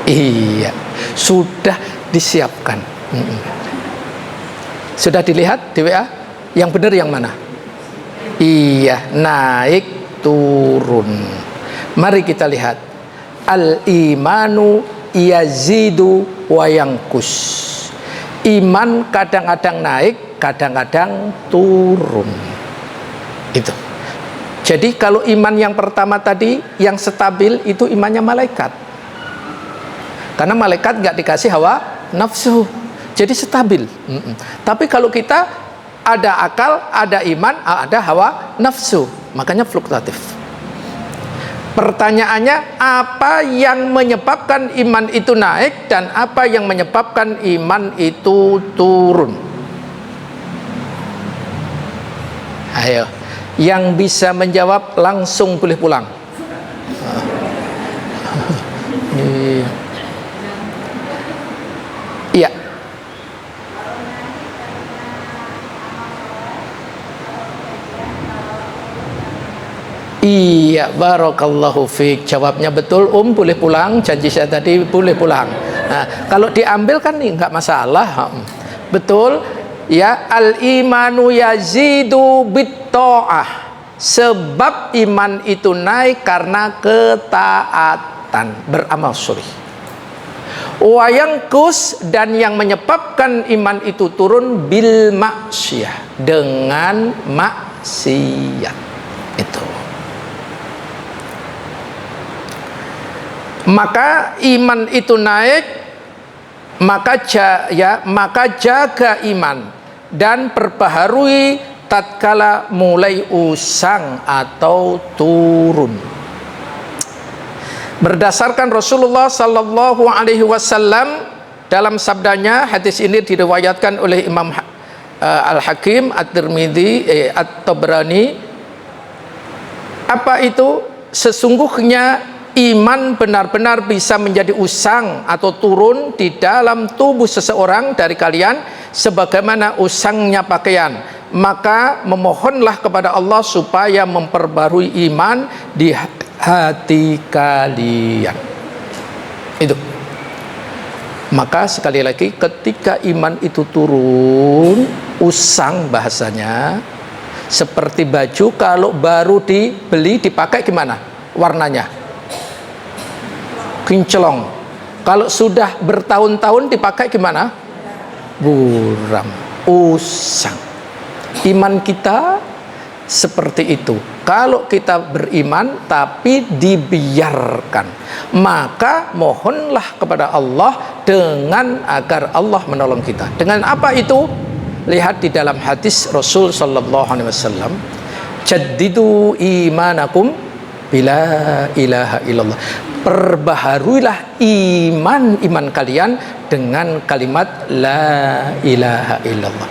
Iya, sudah disiapkan. Sudah dilihat di WA? Yang benar yang mana? Iya, naik turun. Mari kita lihat. Al-imanu yazidu wa yanqus. Iman kadang-kadang naik, kadang-kadang turun. Itu. Jadi kalau iman yang pertama tadi yang stabil itu imannya malaikat. Karena malaikat nggak dikasih hawa nafsu, jadi stabil. Tapi kalau kita ada akal, ada iman, ada hawa nafsu, makanya fluktuatif. Pertanyaannya, apa yang menyebabkan iman itu naik dan apa yang menyebabkan iman itu turun? Ayo, yang bisa menjawab langsung boleh pulang. Iya. Iya, barakallahu fiik. Jawabnya betul, boleh pulang. Janji saya tadi boleh pulang. Nah, kalau diambil kan nggak masalah. Betul. Ya, al-imanu yazidu bit-ta'ah. Sebab iman itu naik karena ketaatan, beramal soleh. Wa yanqus, dan yang menyebabkan iman itu turun bil maksiyah, dengan maksiat. Itu. Maka iman itu naik, maka jaga iman dan perbaharui tatkala mulai usang atau turun. Berdasarkan Rasulullah sallallahu alaihi wasallam dalam sabdanya, hadis ini diriwayatkan oleh Imam Al-Hakim, At-Tirmidzi, At-Tabrani. Apa itu? Sesungguhnya iman benar-benar bisa menjadi usang atau turun di dalam tubuh seseorang dari kalian sebagaimana usangnya pakaian. Maka memohonlah kepada Allah supaya memperbarui iman di hati kalian. Itu. Maka sekali lagi, ketika iman itu turun, usang bahasanya, seperti baju kalau baru dibeli dipakai gimana warnanya? Kinclong. Kalau sudah bertahun-tahun dipakai gimana? Buram, usang. Iman kita seperti itu. Kalau kita beriman tapi dibiarkan, maka mohonlah kepada Allah dengan agar Allah menolong kita. Dengan apa itu? Lihat di dalam hadis Rasul sallallahu alaihi wasallam, jaddidu imanakum bila ilaha illallah. Perbaharuilah iman kalian dengan kalimat la ilaha illallah.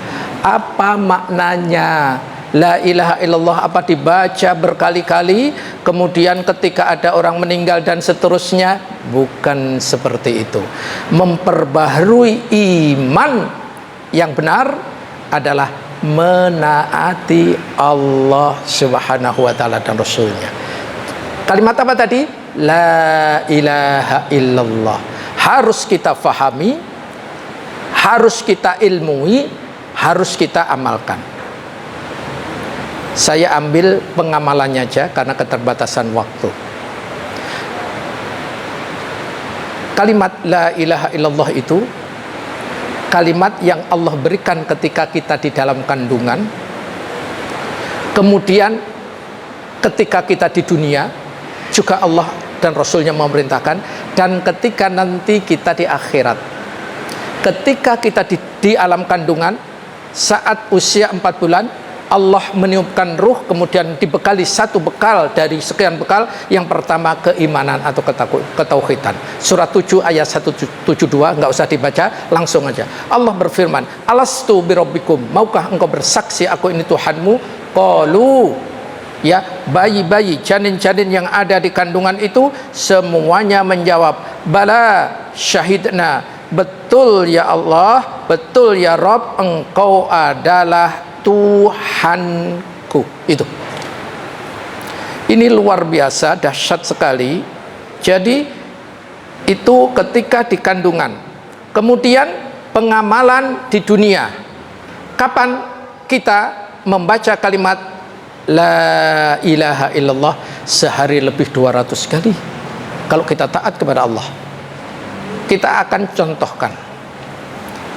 Apa maknanya la ilaha illallah? Apa dibaca berkali-kali kemudian ketika ada orang meninggal dan seterusnya? Bukan seperti itu. Memperbaharui iman yang benar adalah menaati Allah subhanahu wa ta'ala dan Rasulnya. Kalimat apa tadi? La ilaha illallah. Harus kita fahami, harus kita ilmui, harus kita amalkan. Saya ambil pengamalannya aja karena keterbatasan waktu. Kalimat la ilaha illallah itu kalimat yang Allah berikan ketika kita di dalam kandungan, kemudian ketika kita di dunia juga Allah dan Rasulnya memerintahkan, dan ketika nanti kita di akhirat, ketika kita di alam kandungan saat usia 4 bulan, Allah meniupkan ruh, kemudian dibekali satu bekal dari sekian bekal. Yang pertama keimanan atau ketauhidan. Surat 7 ayat 172, nggak usah dibaca, langsung aja. Allah berfirman, alastu birabbikum, maukah engkau bersaksi aku ini Tuhanmu? Qalu, ya, bayi-bayi, janin-janin yang ada di kandungan itu semuanya menjawab, bala syahidna, betul ya Allah, betul ya Rabb, engkau adalah Tuhanku. Itu. Ini luar biasa, dahsyat sekali. Jadi itu ketika di kandungan. Kemudian pengamalan di dunia. Kapan kita membaca kalimat la ilaha illallah? Sehari lebih 200 kali. Kalau kita taat kepada Allah, kita akan contohkan.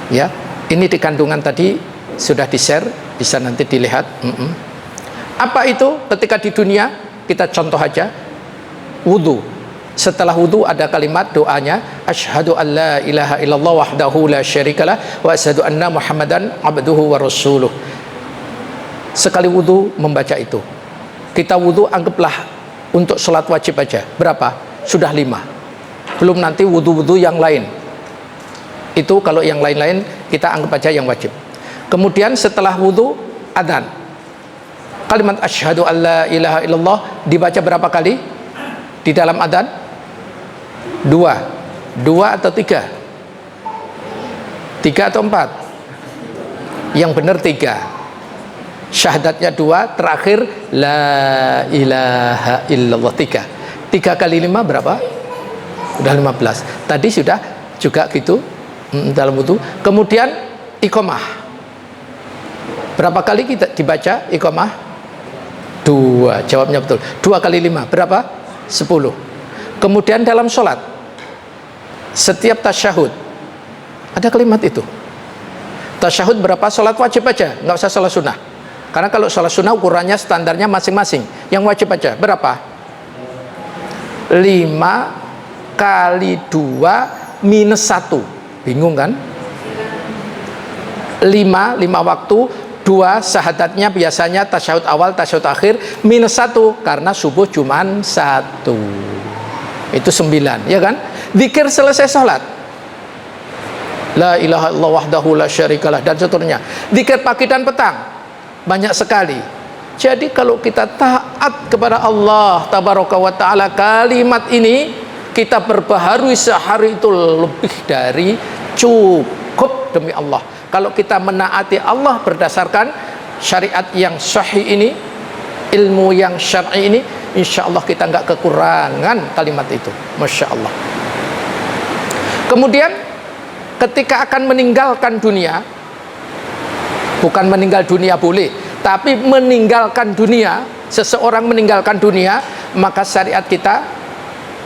Ya, ini di kandungan tadi sudah di-share, bisa nanti dilihat. Apa itu ketika di dunia? Kita contoh aja. Wudu. Setelah wudu ada kalimat doanya, asyhadu an la ilaha illallah wahdahu la syarikalah wa asyhadu anna muhammadan abduhu wa rasuluh. Sekali wudu membaca itu. Kita wudu anggaplah untuk sholat wajib aja. Berapa? Sudah 5. Belum nanti wudu-wudu yang lain. Itu kalau yang lain-lain kita anggap aja yang wajib. Kemudian setelah wudu adzan. Kalimat asyhadu an la ilaha illallah dibaca berapa kali di dalam adzan? 2 atau 3? 3 atau 4? Yang benar 3. Syahadatnya 2, terakhir la ilaha illallah 3. 3 kali 5 berapa? Sudah 15. Tadi sudah juga gitu dalam wudu. Kemudian iqamah. Berapa kali kita dibaca iqamah? 2. Jawabnya betul. 2 kali 5 berapa? 10. Kemudian dalam sholat, setiap tasyahud ada kalimat itu. Tasyahud berapa? Sholat wajib aja, nggak usah sholat sunnah. Karena kalau sholat sunnah ukurannya standarnya masing-masing. Yang wajib aja berapa? 5 kali 2 minus 1. Bingung kan? 5 waktu, 2 syahadatnya biasanya tasyahud awal, tasyahud akhir, minus 1 karena subuh cuman 1. Itu 9, ya kan? Zikir selesai sholat, la ilaha illallah wahdahu la syarikalah, dan seterusnya. Zikir pagi dan petang banyak sekali. Jadi kalau kita taat kepada Allah tabaraka wa taala, kalimat ini kita perbaharui sehari itu lebih dari cukup demi Allah. Kalau kita menaati Allah berdasarkan syariat yang sahih ini, ilmu yang syar'i ini, insya Allah kita nggak kekurangan kalimat itu. Masya Allah. Kemudian ketika akan meninggalkan dunia, bukan meninggal dunia boleh, tapi meninggalkan dunia, seseorang meninggalkan dunia, maka syariat kita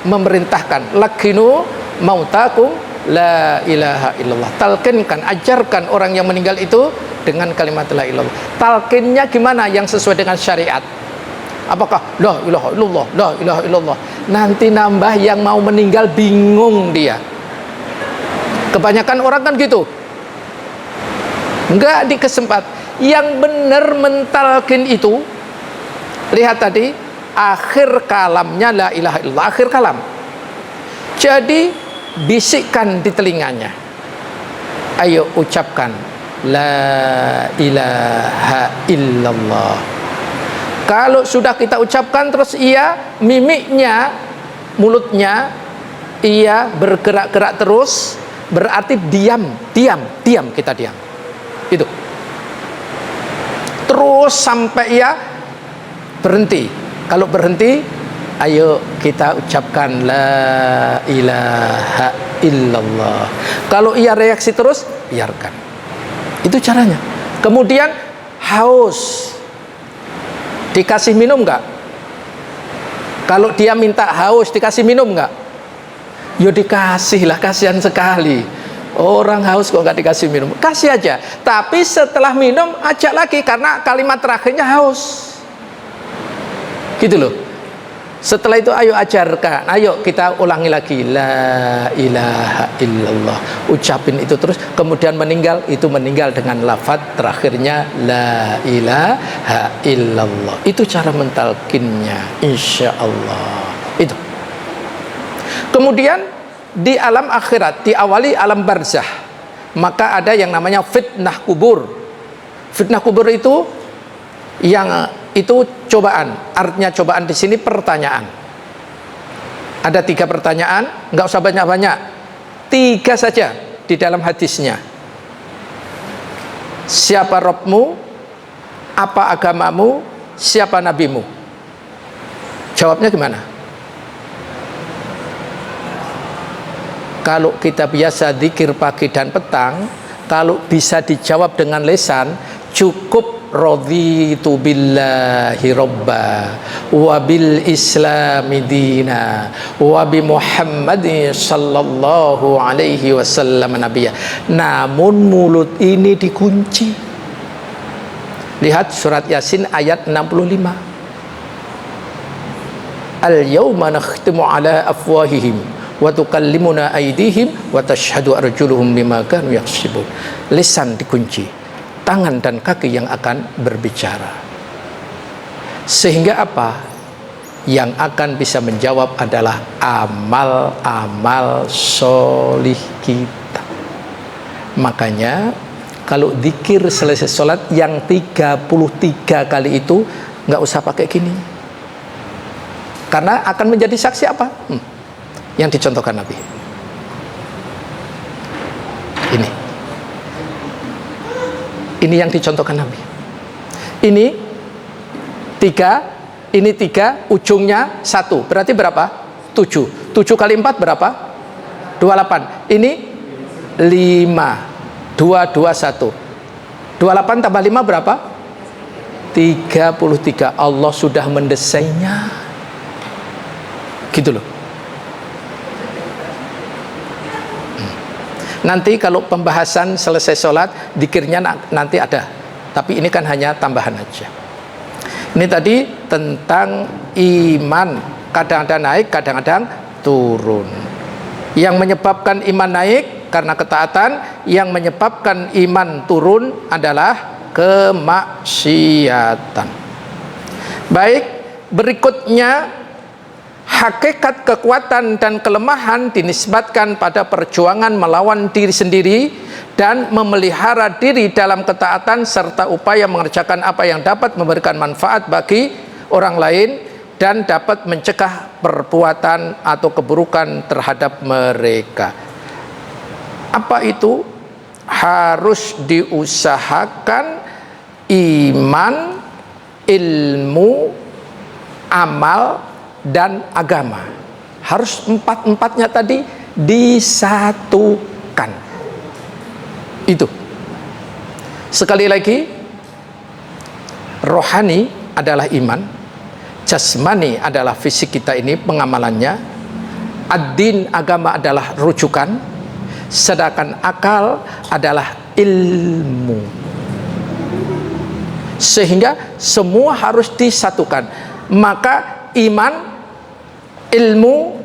memerintahkan lakinu mautakum la ilaha illallah. Talqinkan, ajarkan orang yang meninggal itu dengan kalimat la ilallah. Talqinnya gimana? Yang sesuai dengan syariat. Apakah la ilaha illallah, la ilaha illallah? Nanti nambah yang mau meninggal bingung dia. Kebanyakan orang kan gitu. Enggak dikesempat. Yang benar mentalkin itu, lihat tadi akhir kalamnya la ilaha illallah, akhir kalam. Jadi bisikkan di telinganya. Ayo ucapkan la ilaha illallah. Kalau sudah kita ucapkan terus ia mimiknya, mulutnya ia bergerak-gerak terus, berarti diam, kita diam. Itu. Terus sampai ia berhenti. Kalau berhenti, ayo kita ucapkan la ilaha illallah. Kalau ia reaksi terus, biarkan. Itu caranya. Kemudian haus, dikasih minum nggak? Kalau dia minta haus, dikasih minum nggak? Ya dikasih lah, kasihan sekali. Orang haus kok nggak dikasih minum? Kasih aja. Tapi setelah minum, ajak lagi karena kalimat terakhirnya haus. Gitu loh. Setelah itu ayo ajarkan, ayo kita ulangi lagi la ilaha illallah. Ucapin itu terus, kemudian meninggal, itu meninggal dengan lafaz terakhirnya la ilaha illallah. Itu cara mentalkinnya, insya Allah. Itu. Kemudian di alam akhirat, diawali alam barzah, maka ada yang namanya fitnah kubur. Fitnah kubur itu yang itu cobaan. Artinya cobaan di sini pertanyaan. Ada 3 pertanyaan, nggak usah banyak-banyak. 3 saja di dalam hadisnya. Siapa Rabbmu? Apa agamamu? Siapa nabimu? Jawabnya gimana? Kalau kita biasa zikir pagi dan petang, kalau bisa dijawab dengan lisan, cukup raditu billahi robba wa bil islami dina wa bi muhammadin sallallahu alaihi wasallam nabiyya. Namun mulut ini dikunci. Lihat surat Yasin ayat 65. Al-yawma nakhtimu ala afwahihim wa tukallimuna aydihim wa tashhadu arjuluhum bima kanu yaksibun. Lisan dikunci, tangan dan kaki yang akan berbicara. Sehingga apa? Yang akan bisa menjawab adalah amal-amal solih kita. Makanya kalau zikir selesai sholat yang 33 kali itu nggak usah pakai gini. Karena akan menjadi saksi apa? Yang dicontohkan Nabi. Ini yang dicontohkan Nabi. Ini 3, ujungnya 1. Berarti berapa? 7. 7 kali 4 berapa? 28. Ini 5. 2, 2, 1. 28 tambah 5 berapa? 33. Allah sudah mendesainnya. Gitu loh. Nanti kalau pembahasan selesai sholat, zikirnya nanti ada. Tapi ini kan hanya tambahan aja. Ini tadi tentang iman. Kadang-kadang naik, kadang-kadang turun. Yang menyebabkan iman naik karena ketaatan, yang menyebabkan iman turun adalah kemaksiatan. Baik, berikutnya hakikat kekuatan dan kelemahan dinisbatkan pada perjuangan melawan diri sendiri dan memelihara diri dalam ketaatan serta upaya mengerjakan apa yang dapat memberikan manfaat bagi orang lain dan dapat mencegah perbuatan atau keburukan terhadap mereka. Apa itu? Harus diusahakan iman, ilmu, amal, dan agama. Harus empat-empatnya tadi disatukan. Itu. Sekali lagi, rohani adalah iman, jasmani adalah fisik kita ini pengamalannya, ad-din agama adalah rujukan, sedangkan akal adalah ilmu. Sehingga semua harus disatukan. Maka iman, ilmu,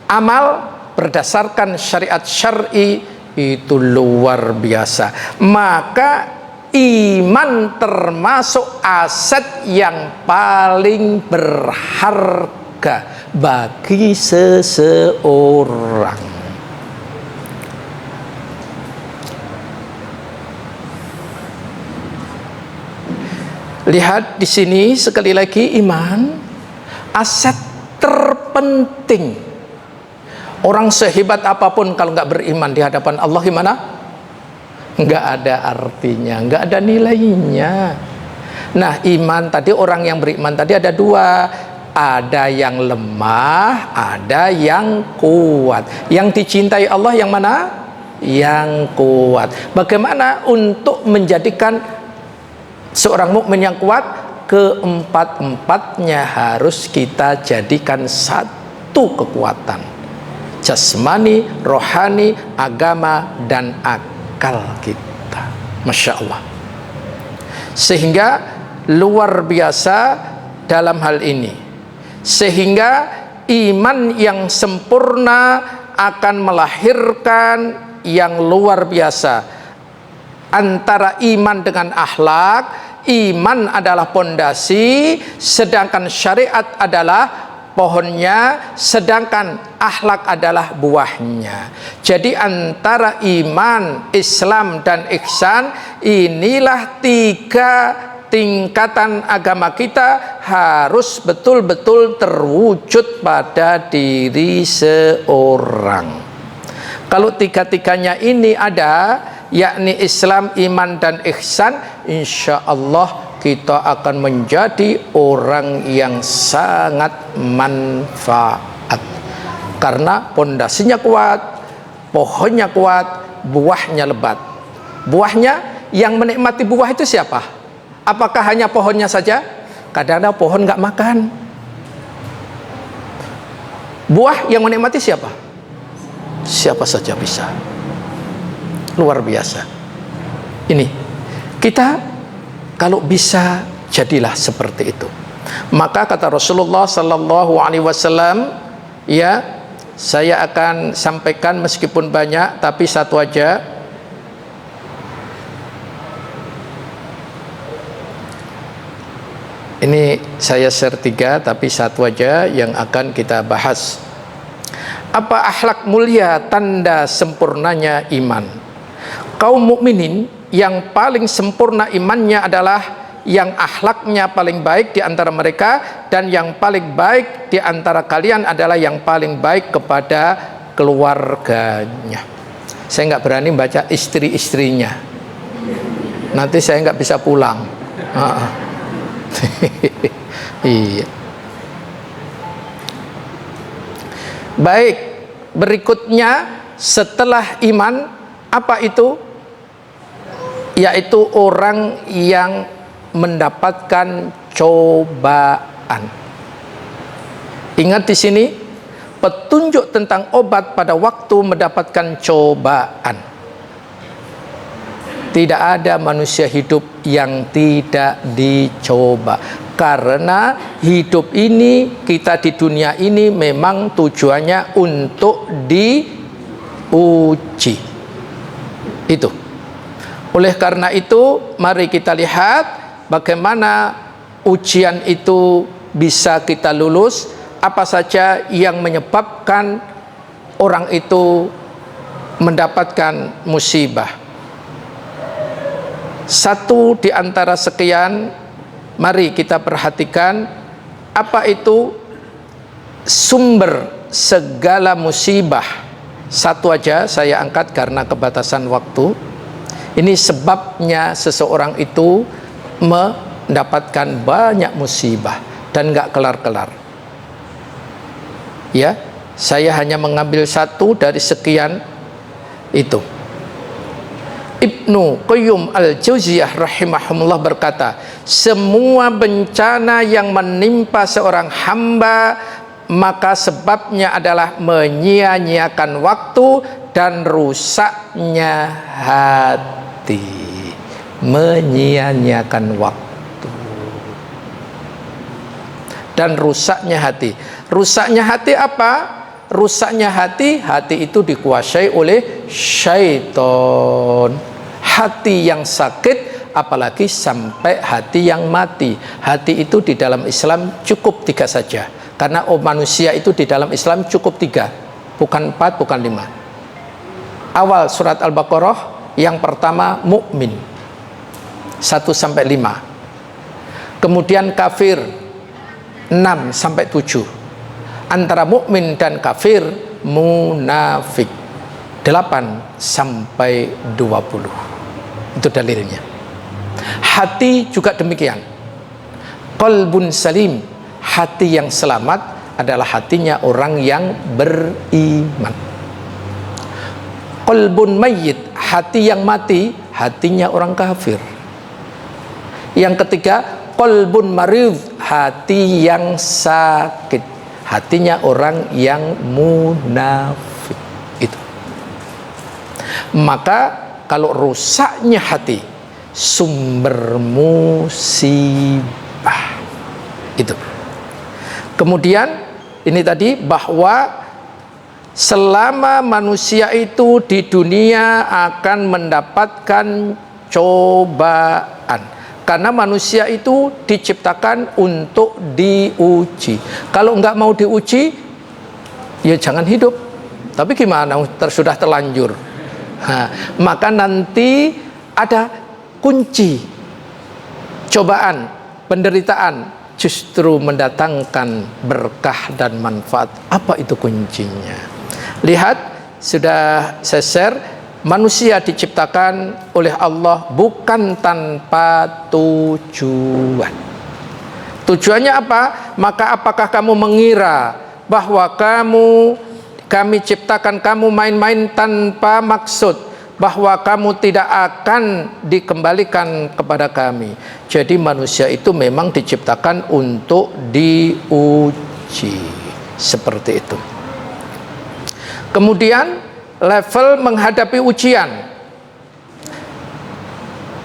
amal berdasarkan syariat syar'i itu luar biasa. Maka iman termasuk aset yang paling berharga bagi seseorang. Lihat di sini sekali lagi, iman aset terpenting. Orang sehebat apapun kalau nggak beriman di hadapan Allah gimana? Nggak ada artinya, nggak ada nilainya. Nah, iman tadi, orang yang beriman tadi ada dua. Ada yang lemah, ada yang kuat. Yang dicintai Allah yang mana? Yang kuat. Bagaimana untuk menjadikan seorang mukmin yang kuat? Keempat-empatnya harus kita jadikan satu kekuatan: jasmani, rohani, agama, dan akal kita. Masya Allah. Sehingga luar biasa dalam hal ini. Sehingga iman yang sempurna akan melahirkan yang luar biasa. Antara iman dengan akhlak, iman adalah pondasi, sedangkan syariat adalah pohonnya, sedangkan akhlak adalah buahnya. Jadi antara iman, Islam, dan ihsan, inilah 3 tingkatan agama kita harus betul-betul terwujud pada diri seorang. Kalau 3-tiganya ini ada, yakni Islam, iman, dan ihsan, insya Allah kita akan menjadi orang yang sangat manfaat. Karena pondasinya kuat, pohonnya kuat, buahnya lebat. Buahnya, yang menikmati buah itu siapa? Apakah hanya pohonnya saja? Kadang-kadang pohon nggak makan. Buah yang menikmati siapa? Siapa saja bisa. Luar biasa. Ini, kita kalau bisa jadilah seperti itu. Maka kata Rasulullah sallallahu alaihi wasallam, ya, saya akan sampaikan meskipun banyak, tapi satu aja. Ini saya share 3, tapi satu aja yang akan kita bahas. Apa akhlak mulia tanda sempurnanya iman? Kaum mukminin yang paling sempurna imannya adalah yang akhlaknya paling baik di antara mereka, dan yang paling baik di antara kalian adalah yang paling baik kepada keluarganya. Saya nggak berani baca istri-istrinya, nanti saya nggak bisa pulang. Iya. Baik, berikutnya setelah iman, apa itu? Yaitu orang yang mendapatkan cobaan. Ingat di sini petunjuk tentang obat pada waktu mendapatkan cobaan. Tidak ada manusia hidup yang tidak dicoba, karena hidup ini, kita di dunia ini memang tujuannya untuk diuji. Itu. Oleh karena itu, mari kita lihat bagaimana ujian itu bisa kita lulus, apa saja yang menyebabkan orang itu mendapatkan musibah. Satu di antara sekian, mari kita perhatikan apa itu sumber segala musibah. Satu aja saya angkat karena kebatasan waktu. Ini sebabnya seseorang itu mendapatkan banyak musibah dan nggak kelar-kelar. Ya, saya hanya mengambil satu dari sekian itu. Ibnu Qayyim al-Jauziyah rahimahumullah berkata, semua bencana yang menimpa seorang hamba maka sebabnya adalah menyia-nyiakan waktu dan rusaknya hati. Menyia-nyiakan waktu dan rusaknya hati. Rusaknya hati apa? Rusaknya hati, hati itu dikuasai oleh syaitan. Hati yang sakit, apalagi sampai hati yang mati. Hati itu di dalam Islam cukup 3 saja, karena manusia itu di dalam Islam cukup 3, bukan 4, bukan 5. Awal surat Al-Baqarah yang pertama mukmin 1-5, kemudian kafir 6-7, antara mukmin dan kafir munafik 8-20. Itu dalilnya. Hati juga demikian. Qalbun salim, hati yang selamat adalah hatinya orang yang beriman. Qalbun mayyit, hati yang mati, hatinya orang kafir. Yang ketiga, qalbun marid, hati yang sakit, hatinya orang yang munafik. Itu. Maka kalau rusaknya hati, sumber musibah. Itu. Kemudian ini tadi bahwa selama manusia itu di dunia akan mendapatkan cobaan, karena manusia itu diciptakan untuk diuji. Kalau nggak mau diuji, ya jangan hidup. Tapi gimana? Sudah terlanjur. Maka nanti ada kunci cobaan, penderitaan justru mendatangkan berkah dan manfaat. Apa itu kuncinya? Lihat, sudah saya share, manusia diciptakan oleh Allah bukan tanpa tujuan. Tujuannya apa? Maka apakah kamu mengira bahwa kamu kami ciptakan kamu main-main tanpa maksud, bahwa kamu tidak akan dikembalikan kepada kami. Jadi manusia itu memang diciptakan untuk diuji, seperti itu. Kemudian level menghadapi ujian,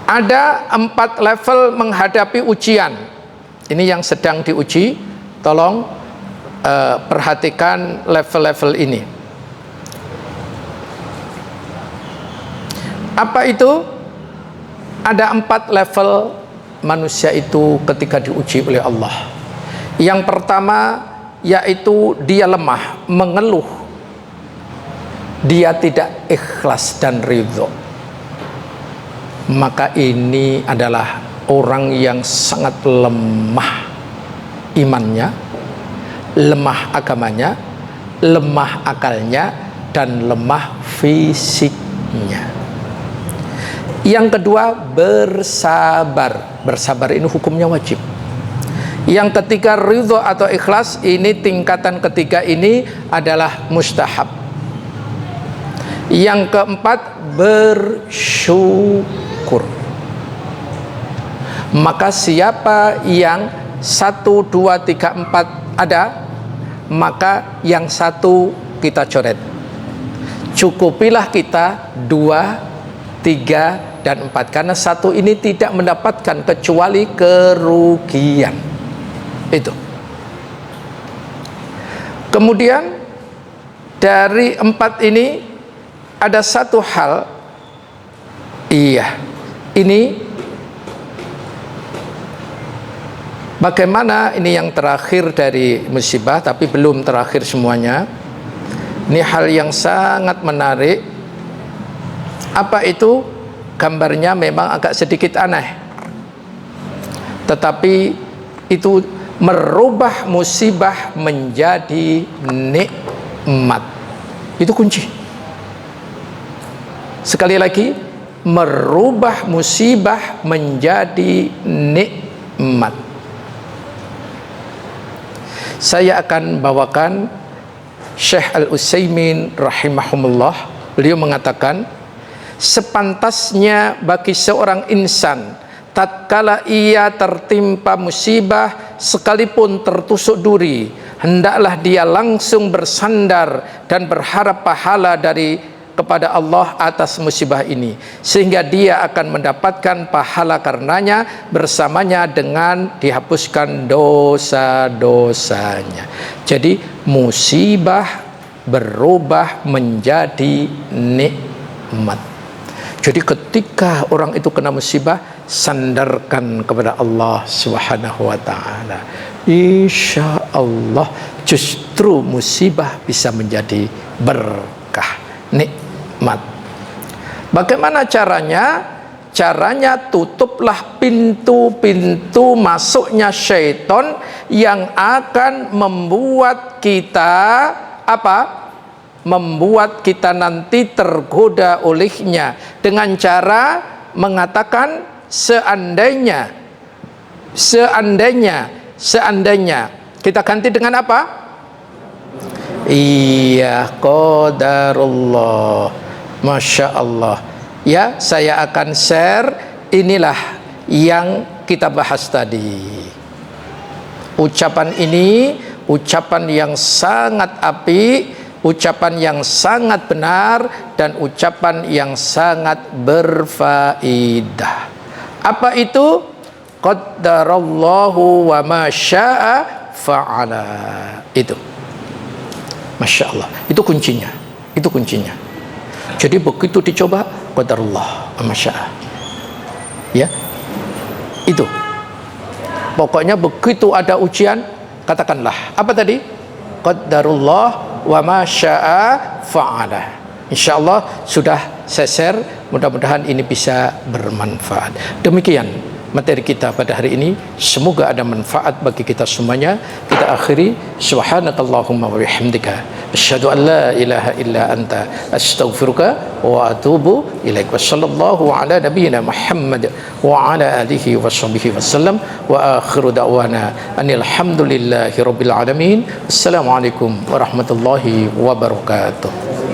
ada 4 level menghadapi ujian. Ini yang sedang diuji, tolong perhatikan level-level ini. Apa itu? Ada 4 level manusia itu ketika diuji oleh Allah. Yang pertama yaitu dia lemah, mengeluh, dia tidak ikhlas dan ridho. Maka ini adalah orang yang sangat lemah imannya, lemah agamanya, lemah akalnya, dan lemah fisiknya. Yang kedua, bersabar. Bersabar ini hukumnya wajib. Yang ketiga, ridho atau ikhlas, ini tingkatan ketiga ini adalah mustahab. Yang keempat, bersyukur. Maka siapa yang 1, 2, 3, 4 ada, maka yang 1 kita coret. Cukupilah kita 2, 3, dan 4, karena 1 ini tidak mendapatkan kecuali kerugian. Itu. Kemudian dari 4 ini ada 1 hal, ini bagaimana, ini yang terakhir dari musibah, tapi belum terakhir semuanya. Ini hal yang sangat menarik. Apa itu? Gambarnya memang agak sedikit aneh, tetapi itu merubah musibah menjadi nikmat. Itu kunci. Sekali lagi, merubah musibah menjadi nikmat. Saya akan bawakan Syekh Al-Utsaimin rahimahumullah. Beliau mengatakan, sepantasnya bagi seorang insan tatkala ia tertimpa musibah sekalipun tertusuk duri, hendaklah dia langsung bersandar dan berharap pahala kepada Allah atas musibah ini, sehingga dia akan mendapatkan pahala karenanya, bersamanya dengan dihapuskan dosa-dosanya. Jadi musibah berubah menjadi nikmat. Jadi ketika orang itu kena musibah, sandarkan kepada Allah Subhanahu wa ta'ala. Insya Allah justru musibah bisa menjadi berkah, nikmat. Bagaimana caranya? Caranya tutuplah pintu-pintu masuknya syaitan yang akan membuat kita apa? Membuat kita nanti tergoda olehnya, dengan cara mengatakan seandainya. Kita ganti dengan apa? Iya, qadarullah. Masya Allah. Ya, saya akan share. Inilah yang kita bahas tadi. Ucapan ini ucapan yang sangat apik, ucapan yang sangat benar, dan ucapan yang sangat berfaedah. Apa itu? Qaddarallahu wa ma syaa fa'ala. Itu. Masya Allah. Itu kuncinya. Itu kuncinya. Jadi begitu dicoba, qaddarullah wa ma syaa. Ya. Itu. Pokoknya begitu ada ujian, katakanlah apa tadi? Qaddarullah wa ma syaa fa'ala. Insyaallah sudah saya share, mudah-mudahan ini bisa bermanfaat. Demikian materi kita pada hari ini. Semoga ada manfaat bagi kita semuanya. Kita akhiri, subhanakallahumma wa bihamdika asyhadu an la ilaha illa anta astaghfiruka wa atubu ilaik. Wassallallahu ala nabiyyina Muhammad wa ala alihi washabbihi wasallam wa akhiru da'wana anil hamdulillahi rabbil alamin. Assalamualaikum warahmatullahi wabarakatuh.